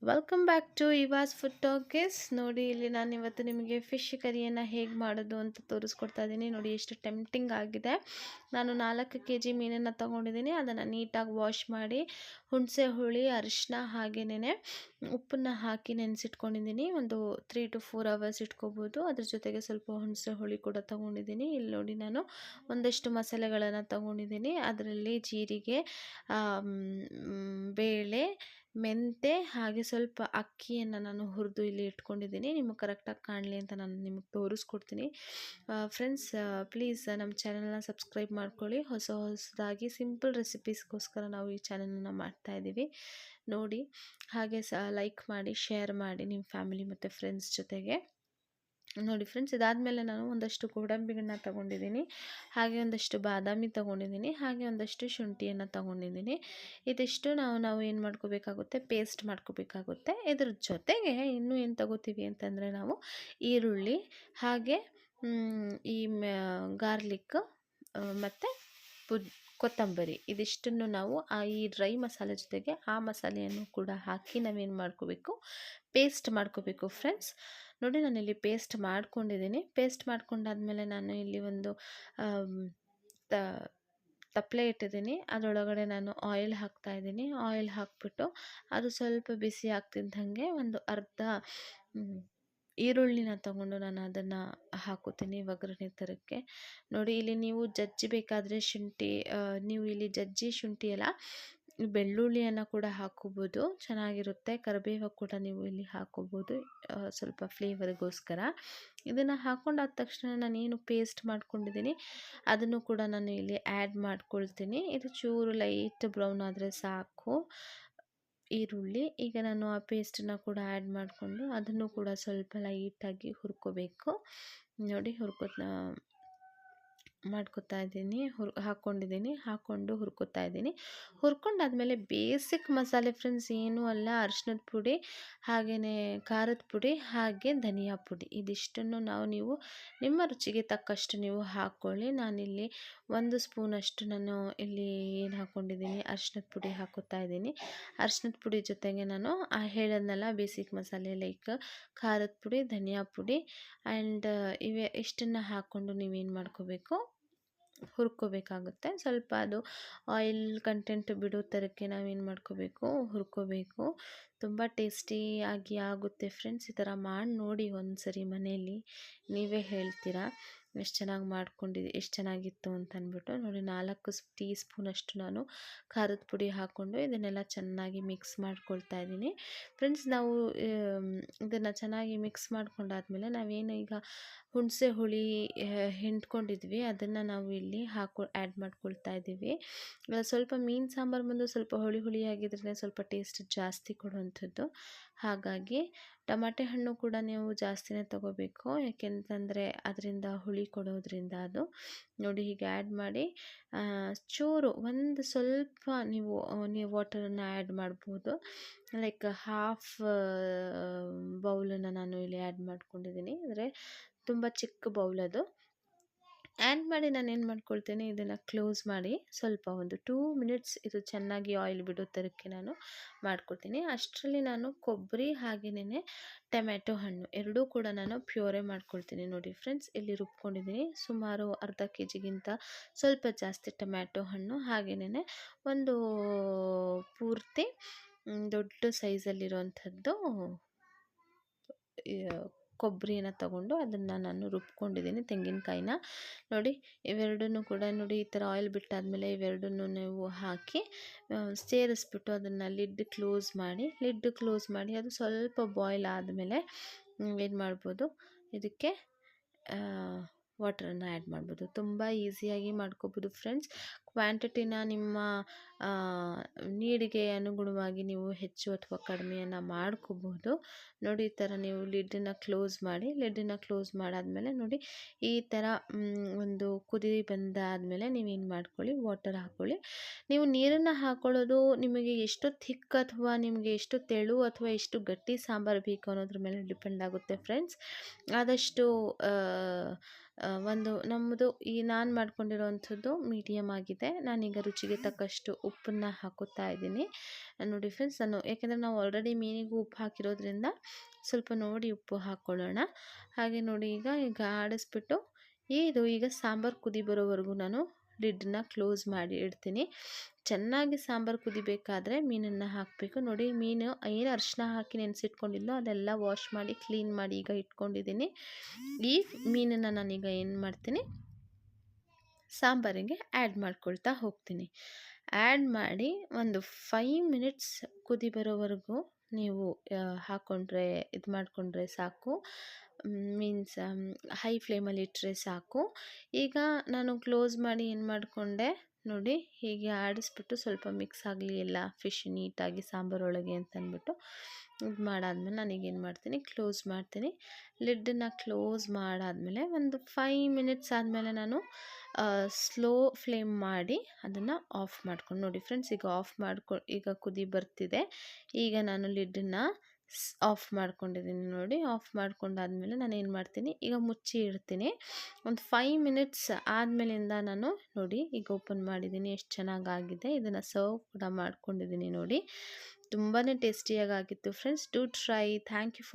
Welcome back to ಇವಾಸ್ food talkies. ನೋಡಿ, ಇಲ್ಲಿ ನಾನು ಇವತ್ತು ನಿಮಗೆ ಫಿಶ್ ಕರಿಯನ್ನು ಹೇಗೆ ಮಾಡೋದು ಅಂತ ತೋರಿಸ್ಕೊಡ್ತಾ ಇದ್ದೀನಿ. ನೋಡಿ ಎಷ್ಟು ಟೆಂಪ್ಟಿಂಗ್ ಆಗಿದೆ. ನಾನು 4 kg ಮೀನನ್ನು ತೊಗೊಂಡಿದ್ದೀನಿ. ಅದನ್ನು ನೀಟಾಗಿ ವಾಶ್ ಮಾಡಿ ಹುಣಸೆ ಹುಳಿ, ಅರಿಶಿನ ಹಾಗೆಯೇ ಉಪ್ಪನ್ನು ಹಾಕಿ ನೆನೆಸಿಟ್ಕೊಂಡಿದ್ದೀನಿ. ಒಂದು 3 to 4 hours ಇಟ್ಕೋಬೋದು. ಅದ್ರ ಜೊತೆಗೆ ಸ್ವಲ್ಪ ಹುಣಸೆ ಹುಳಿ ಕೂಡ ತೊಗೊಂಡಿದ್ದೀನಿ. ಇಲ್ಲಿ ನೋಡಿ, ನಾನು ಒಂದಷ್ಟು ಮಸಾಲೆಗಳನ್ನು ತೊಗೊಂಡಿದ್ದೀನಿ. ಅದರಲ್ಲಿ ಜೀರಿಗೆ, ಬೇಳೆ, ಮೆಂತೆ ಹಾಗೆ ಸ್ವಲ್ಪ ಅಕ್ಕಿಯನ್ನು ನಾನು ಹುರಿದು ಇಲ್ಲಿ ಇಟ್ಕೊಂಡಿದ್ದೀನಿ. ನಿಮಗೆ ಕರೆಕ್ಟಾಗಿ ಕಾಣಲಿ ಅಂತ ನಾನು ನಿಮಗೆ ತೋರಿಸ್ಕೊಡ್ತೀನಿ. ಫ್ರೆಂಡ್ಸ್, ಪ್ಲೀಸ್ ನಮ್ಮ ಚಾನಲ್ನ ಸಬ್ಸ್ಕ್ರೈಬ್ ಮಾಡ್ಕೊಳ್ಳಿ. ಹೊಸದಾಗಿ ಸಿಂಪಲ್ ರೆಸಿಪೀಸ್ಗೋಸ್ಕರ ನಾವು ಈ ಚಾನಲನ್ನು ಮಾಡ್ತಾಯಿದ್ದೀವಿ. ನೋಡಿ, ಹಾಗೆ ಲೈಕ್ ಮಾಡಿ, ಶೇರ್ ಮಾಡಿ ನಿಮ್ಮ ಫ್ಯಾಮಿಲಿ ಮತ್ತು ಫ್ರೆಂಡ್ಸ್ ಜೊತೆಗೆ. ನೋಡಿ ಫ್ರೆಂಡ್ಸ್, ಇದಾದಮೇಲೆ ನಾನು ಒಂದಷ್ಟು ಗೋಡಂಬಿಗಳನ್ನ ತೊಗೊಂಡಿದ್ದೀನಿ, ಹಾಗೆ ಒಂದಷ್ಟು ಬಾದಾಮಿ ತೊಗೊಂಡಿದ್ದೀನಿ, ಹಾಗೆ ಒಂದಷ್ಟು ಶುಂಠಿಯನ್ನು ತೊಗೊಂಡಿದ್ದೀನಿ. ಇದಿಷ್ಟು ನಾವು ಏನು ಮಾಡ್ಕೋಬೇಕಾಗುತ್ತೆ, ಪೇಸ್ಟ್ ಮಾಡ್ಕೋಬೇಕಾಗುತ್ತೆ. ಇದ್ರ ಜೊತೆಗೆ ಇನ್ನೂ ಏನು ತೊಗೋತೀವಿ ಅಂತಂದರೆ, ನಾವು ಈರುಳ್ಳಿ ಹಾಗೆ ಈ ಗಾರ್ಲಿಕ್ ಮತ್ತು ಕೊತ್ತಂಬರಿ, ಇದಿಷ್ಟನ್ನು ನಾವು ಈ ಡ್ರೈ ಮಸಾಲೆ ಜೊತೆಗೆ ಆ ಮಸಾಲೆಯನ್ನು ಕೂಡ ಹಾಕಿ ನಾವೇನು ಮಾಡ್ಕೋಬೇಕು, ಪೇಸ್ಟ್ ಮಾಡ್ಕೋಬೇಕು ಫ್ರೆಂಡ್ಸ್. ನೋಡಿ, ನಾನಿಲ್ಲಿ ಪೇಸ್ಟ್ ಮಾಡ್ಕೊಂಡಿದ್ದೀನಿ. ಪೇಸ್ಟ್ ಮಾಡ್ಕೊಂಡಾದ್ಮೇಲೆ ನಾನು ಇಲ್ಲಿ ಒಂದು ತಪ್ಪಲೆ ಇಟ್ಟಿದ್ದೀನಿ. ಅದರೊಳಗಡೆ ನಾನು ಆಯಿಲ್ ಹಾಕ್ತಾಯಿದ್ದೀನಿ. ಆಯಿಲ್ ಹಾಕ್ಬಿಟ್ಟು ಅದು ಸ್ವಲ್ಪ ಬಿಸಿ ಆಗ್ತಿದ್ದಂಗೆ ಒಂದು ಅರ್ಧ ಈರುಳ್ಳಿನ ತಗೊಂಡು ನಾನು ಅದನ್ನು ಹಾಕೋತೀನಿ ಒಗ್ಗರಣೆ ಥರಕ್ಕೆ. ನೋಡಿ, ಇಲ್ಲಿ ನೀವು ಜಜ್ಜಬೇಕಾದ್ರೆ ನೀವು ಇಲ್ಲಿ ಜಜ್ಜಿ ಶುಂಠಿ ಎಲ್ಲ ಬೆಳ್ಳುಳ್ಳಿಯನ್ನು ಕೂಡ ಹಾಕೋಬೋದು, ಚೆನ್ನಾಗಿರುತ್ತೆ. ಕರಿಬೇವು ಕೂಡ ನೀವು ಇಲ್ಲಿ ಹಾಕೋಬೋದು ಸ್ವಲ್ಪ ಫ್ಲೇವರ್ಗೋಸ್ಕರ. ಇದನ್ನು ಹಾಕೊಂಡಾದ ತಕ್ಷಣ ನಾನೇನು ಪೇಸ್ಟ್ ಮಾಡ್ಕೊಂಡಿದ್ದೀನಿ ಅದನ್ನು ಕೂಡ ನಾನು ಇಲ್ಲಿ ಆ್ಯಡ್ ಮಾಡ್ಕೊಳ್ತೀನಿ. ಇದು ಚೂರು ಲೈಟ್ ಬ್ರೌನ್ ಆದರೆ ಸಾಕು ಈರುಳ್ಳಿ. ಈಗ ನಾನು ಆ ಪೇಸ್ಟನ್ನು ಕೂಡ ಆ್ಯಡ್ ಮಾಡಿಕೊಂಡು ಅದನ್ನು ಕೂಡ ಸ್ವಲ್ಪ ಲೈಟಾಗಿ ಹುರ್ಕೋಬೇಕು. ನೋಡಿ, ಮಾಡ್ಕೊತಾ ಇದ್ದೀನಿ, ಹಾಕ್ಕೊಂಡು ಹುರ್ಕೋತಾ ಇದ್ದೀನಿ. ಹುರ್ಕೊಂಡಾದ್ಮೇಲೆ ಬೇಸಿಕ್ ಮಸಾಲೆ ಫ್ರೆಂಡ್ಸ್ ಏನೂ ಅಲ್ಲ, ಅರಿಶಿನದ ಪುಡಿ, ಹಾಗೆಯೇ ಖಾರದ ಪುಡಿ, ಹಾಗೆ ಧನಿಯಾ ಪುಡಿ. ಇದಿಷ್ಟನ್ನು ನೀವು ನಿಮ್ಮ ರುಚಿಗೆ ತಕ್ಕಷ್ಟು ನೀವು ಹಾಕ್ಕೊಳ್ಳಿ. ನಾನಿಲ್ಲಿ 1 ಸ್ಪೂನಷ್ಟು ನಾನು ಇಲ್ಲಿ ಏನು ಹಾಕ್ಕೊಂಡಿದ್ದೀನಿ, ಅರಿಶಿನದ ಪುಡಿ ಹಾಕೋತಾ ಇದ್ದೀನಿ. ಅರಿಶಿನದ ಪುಡಿ ಜೊತೆಗೆ ನಾನು ಹೇಳೋದ್ನಲ್ಲ ಬೇಸಿಕ್ ಮಸಾಲೆ ಲೈಕ್ ಖಾರದ ಪುಡಿ, ಧನಿಯಾ ಪುಡಿ ಆ್ಯಂಡ್ ಇಷ್ಟನ್ನು ಹಾಕ್ಕೊಂಡು ನೀವೇನು ಮಾಡ್ಕೋಬೇಕು, ಹುರ್ಕೋಬೇಕಾಗುತ್ತೆ. ಸ್ವಲ್ಪ ಅದು ಆಯಿಲ್ ಕಂಟೆಂಟ್ ಬಿಡೋ ಥರಕ್ಕೆ ನಾವೇನು ಮಾಡ್ಕೋಬೇಕು, ಹುರ್ಕೋಬೇಕು. ತುಂಬ ಟೇಸ್ಟಿಯಾಗಿ ಆಗುತ್ತೆ ಫ್ರೆಂಡ್ಸ್. ಈ ಥರ ಮಾಡಿ ನೋಡಿ ಒಂದ್ಸರಿ ಮನೆಯಲ್ಲಿ, ನೀವೇ ಹೇಳ್ತೀರಾ ಎಷ್ಟು ಚೆನ್ನಾಗಿತ್ತು ಅಂತ ಅಂದ್ಬಿಟ್ಟು. ನೋಡಿ, 4 ಟೀ ಸ್ಪೂನಷ್ಟು ನಾನು ಖಾರದ ಪುಡಿ ಹಾಕ್ಕೊಂಡು ಇದನ್ನೆಲ್ಲ ಚೆನ್ನಾಗಿ ಮಿಕ್ಸ್ ಮಾಡ್ಕೊಳ್ತಾ ಇದ್ದೀನಿ ಫ್ರೆಂಡ್ಸ್. ನಾವು ಇದನ್ನು ಚೆನ್ನಾಗಿ ಮಿಕ್ಸ್ ಮಾಡ್ಕೊಂಡಾದ್ಮೇಲೆ ನಾವೇನು ಈಗ ಹುಣಸೆ ಹುಳಿ ಹಿಂಡ್ಕೊಂಡಿದ್ವಿ ಅದನ್ನು ನಾವು ಇಲ್ಲಿ ಆ್ಯಡ್ ಮಾಡ್ಕೊಳ್ತಾ ಇದ್ದೀವಿ. ಸ್ವಲ್ಪ ಮೀನು ಸಾಂಬಾರು ಬಂದು ಸ್ವಲ್ಪ ಹುಳಿಯಾಗಿದ್ರೇ ಸ್ವಲ್ಪ ಟೇಸ್ಟ್ ಜಾಸ್ತಿ ಕೊಡುವಂಥದ್ದು. ಹಾಗಾಗಿ ಟಮಾಟೆ ಹಣ್ಣು ಕೂಡ ನೀವು ಜಾಸ್ತಿನೇ ತೊಗೋಬೇಕು, ಯಾಕೆಂತಂದರೆ ಅದರಿಂದ ಹುಳಿ ಕೊಡೋದ್ರಿಂದ ಅದು. ನೋಡಿ, ಹೀಗೆ ಆ್ಯಡ್ ಮಾಡಿ ಚೂರು ಸ್ವಲ್ಪ ನೀವು ವಾಟರನ್ನು ಆ್ಯಡ್ ಮಾಡ್ಬೋದು. ಲೈಕ್ ಹಾಫ್ ಬೌಲನ್ನು ನಾನು ಇಲ್ಲಿ ಆ್ಯಡ್ ಮಾಡ್ಕೊಂಡಿದ್ದೀನಿ, ಅಂದರೆ ತುಂಬ ಚಿಕ್ಕ ಬೌಲ್ ಅದು. ಆ್ಯಡ್ ಮಾಡಿ ನಾನು ಏನು ಮಾಡ್ಕೊಳ್ತೇನೆ, ಇದನ್ನು ಕ್ಲೋಸ್ ಮಾಡಿ ಸ್ವಲ್ಪ ಒಂದು 2 minutes ಇದು ಚೆನ್ನಾಗಿ ಆಯಿಲ್ ಬಿಡೋ ಥರಕ್ಕೆ ನಾನು ಮಾಡ್ಕೊಳ್ತೀನಿ. ಅಷ್ಟರಲ್ಲಿ ನಾನು ಕೊಬ್ಬರಿ ಹಾಗೆಯೇ ಟೊಮ್ಯಾಟೊ ಹಣ್ಣು ಎರಡೂ ಕೂಡ ನಾನು ಪ್ಯೂರೇ ಮಾಡ್ಕೊಳ್ತೀನಿ. ನೋಡಿ ಫ್ರೆಂಡ್ಸ್, ಇಲ್ಲಿ ರುಬ್ಕೊಂಡಿದ್ದೀನಿ. ಸುಮಾರು ಅರ್ಧ kgಗಿಂತ ಸ್ವಲ್ಪ ಜಾಸ್ತಿ ಟೊಮ್ಯಾಟೊ ಹಣ್ಣು, ಹಾಗೆಯೇ ಒಂದು ಪೂರ್ತಿ ದೊಡ್ಡ ಸೈಜಲ್ಲಿರುವಂಥದ್ದು ಕೊಬ್ಬರಿನ ತಗೊಂಡು ಅದನ್ನು ನಾನು ರುಬ್ಕೊಂಡಿದ್ದೀನಿ, ತೆಂಗಿನಕಾಯಿನ. ನೋಡಿ, ಇವೆರಡನ್ನೂ ಕೂಡ ನೋಡಿ, ಈ ಥರ ಆಯಿಲ್ ಬಿಟ್ಟಾದಮೇಲೆ ಇವೆರಡನ್ನೂ ನೀವು ಹಾಕಿ ಸೇರಿಸ್ಬಿಟ್ಟು ಅದನ್ನು ಲಿಡ್ ಕ್ಲೋಸ್ ಮಾಡಿ ಅದು ಸ್ವಲ್ಪ ಬಾಯ್ಲ್ ಆದಮೇಲೆ ನೀವೇನು ಮಾಡ್ಬೋದು, ಇದಕ್ಕೆ ವಾಟರನ್ನು ಆ್ಯಡ್ ಮಾಡ್ಬೋದು. ತುಂಬ ಈಸಿಯಾಗಿ ಮಾಡ್ಕೋಬೋದು ಫ್ರೆಂಡ್ಸ್. ಕ್ವಾಂಟಿಟಿನ ನಿಮ್ಮ ನೀಡಿಗೆ ಅನುಗುಣವಾಗಿ ನೀವು ಹೆಚ್ಚು ಅಥವಾ ಕಡಿಮೆಯನ್ನು ಮಾಡ್ಕೋಬೋದು. ನೋಡಿ, ಈ ಥರ ನೀವು ಲಿಡ್ಡನ್ನು ಕ್ಲೋಸ್ ಮಾಡಾದಮೇಲೆ ನೋಡಿ, ಈ ಥರ ಒಂದು ಕುದಿ ಬಂದಾದಮೇಲೆ ನೀವೇನು ಮಾಡ್ಕೊಳ್ಳಿ, ವಾಟರ್ ಹಾಕ್ಕೊಳ್ಳಿ. ನೀವು ನೀರನ್ನು ಹಾಕ್ಕೊಳ್ಳೋದು ನಿಮಗೆ ಎಷ್ಟು ಥಿಕ್ ಅಥವಾ ನಿಮಗೆ ಎಷ್ಟು ತೆಳು ಅಥವಾ ಎಷ್ಟು ಗಟ್ಟಿ ಸಾಂಬಾರು ಬೇಕು ಅನ್ನೋದ್ರ ಮೇಲೆ ಡಿಪೆಂಡ್ ಆಗುತ್ತೆ ಫ್ರೆಂಡ್ಸ್. ಆದಷ್ಟು ನಮ್ಮದು ನಾನು ಮಾಡ್ಕೊಂಡಿರೋವಂಥದ್ದು ಮೀಡಿಯಮ್ ಆಗಿದೆ. ಆಗಿದೆ. ನಾನೀಗ ರುಚಿಗೆ ತಕ್ಕಷ್ಟು ಉಪ್ಪನ್ನು ಹಾಕುತ್ತಾ ಇದ್ದೀನಿ. ನೋಡಿ ಫ್ರೆಂಡ್ಸ್, ನಾನು ಯಾಕೆಂದರೆ ನಾವು ಆಲ್ರೆಡಿ ಮೀನಿಗೂ ಉಪ್ಪು ಹಾಕಿರೋದ್ರಿಂದ ಸ್ವಲ್ಪ ನೋಡಿ ಉಪ್ಪು ಹಾಕ್ಕೊಳ್ಳೋಣ. ಹಾಗೆ ನೋಡಿ ಈಗ ಆಡಿಸ್ಬಿಟ್ಟು ಈಗ ಸಾಂಬಾರು ಕುದಿ ಬರೋವರೆಗೂ ನಾನು ಲಿಡ್ಡನ್ನ ಕ್ಲೋಸ್ ಮಾಡಿ ಇಡ್ತೀನಿ. ಚೆನ್ನಾಗಿ ಸಾಂಬಾರು ಕುದಿಬೇಕಾದ್ರೆ ಮೀನನ್ನು ಹಾಕಬೇಕು. ನೋಡಿ, ಮೀನು ಏನು ಅರಿಶಿನ ಹಾಕಿ ನೆನೆಸಿಟ್ಕೊಂಡಿದ್ದೋ ಅದೆಲ್ಲ ವಾಶ್ ಮಾಡಿ ಕ್ಲೀನ್ ಮಾಡಿ ಈಗ ಇಟ್ಕೊಂಡಿದ್ದೀನಿ. ಈ ಮೀನನ್ನು ನಾನೀಗ ಏನು ಮಾಡ್ತೀನಿ, ಸಾಂಬಾರಿಗೆ ಆ್ಯಡ್ ಮಾಡ್ಕೊಳ್ತಾ ಹೋಗ್ತೀನಿ. ಆ್ಯಡ್ ಮಾಡಿ ಒಂದು 5 ಮಿನಿಟ್ಸ್ ಕುದಿ ಬರೋವರೆಗೂ ನೀವು ಹಾಕ್ಕೊಂಡ್ರೆ ಇದು ಮಾಡಿಕೊಂಡ್ರೆ ಸಾಕು. ಮೀನ್ಸ್ ಹೈ ಫ್ಲೇಮಲ್ಲಿ ಇಟ್ಟರೆ ಸಾಕು. ಈಗ ನಾನು ಕ್ಲೋಸ್ ಮಾಡಿ ಏನು ಮಾಡಿಕೊಂಡೆ ನೋಡಿ, ಹೀಗೆ ಆಡಿಸ್ಬಿಟ್ಟು ಸ್ವಲ್ಪ ಮಿಕ್ಸ್ ಆಗಲಿ ಎಲ್ಲ ಫಿಶ್ ನೀಟಾಗಿ ಸಾಂಬಾರೊಳಗೆ ಅಂತಂದ್ಬಿಟ್ಟು ಇದು ಮಾಡಾದ್ಮೇಲೆ ನಾನೀಗೇನು ಮಾಡ್ತೀನಿ, ಕ್ಲೋಸ್ ಮಾಡ್ತೀನಿ. ಲಿಡ್ಡನ್ನು ಕ್ಲೋಸ್ ಮಾಡಾದಮೇಲೆ ಒಂದು 5 ಮಿನಿಟ್ಸ್ ಆದಮೇಲೆ ನಾನು ಸ್ಲೋ ಫ್ಲೇಮ್ ಮಾಡಿ ಅದನ್ನು ಆಫ್ ಮಾಡ್ಕೊಂಡು ನೋಡಿ ಫ್ರೆಂಡ್ಸ್, ಈಗ ಕುದಿ ಬರ್ತಿದೆ. ಈಗ ನಾನು ಲಿಡ್ಡನ್ನು ಆಫ್ ಮಾಡ್ಕೊಂಡಿದ್ದೀನಿ. ನೋಡಿ, ಆಫ್ ಮಾಡ್ಕೊಂಡಾದ್ಮೇಲೆ ನಾನು ಏನು ಮಾಡ್ತೀನಿ, ಈಗ ಮುಚ್ಚಿ ಇಡ್ತೀನಿ. ಒಂದು 5 ಮಿನಿಟ್ಸ್ ಆದಮೇಲಿಂದ ನಾನು ನೋಡಿ ಈಗ ಓಪನ್ ಮಾಡಿದ್ದೀನಿ. ಎಷ್ಟು ಚೆನ್ನಾಗಾಗಿದೆ. ಇದನ್ನು ಸರ್ವ್ ಕೂಡ ಮಾಡ್ಕೊಂಡಿದ್ದೀನಿ. ನೋಡಿ, ತುಂಬಾ ಟೇಸ್ಟಿಯಾಗಿತ್ತು friends. Do try. Thank you for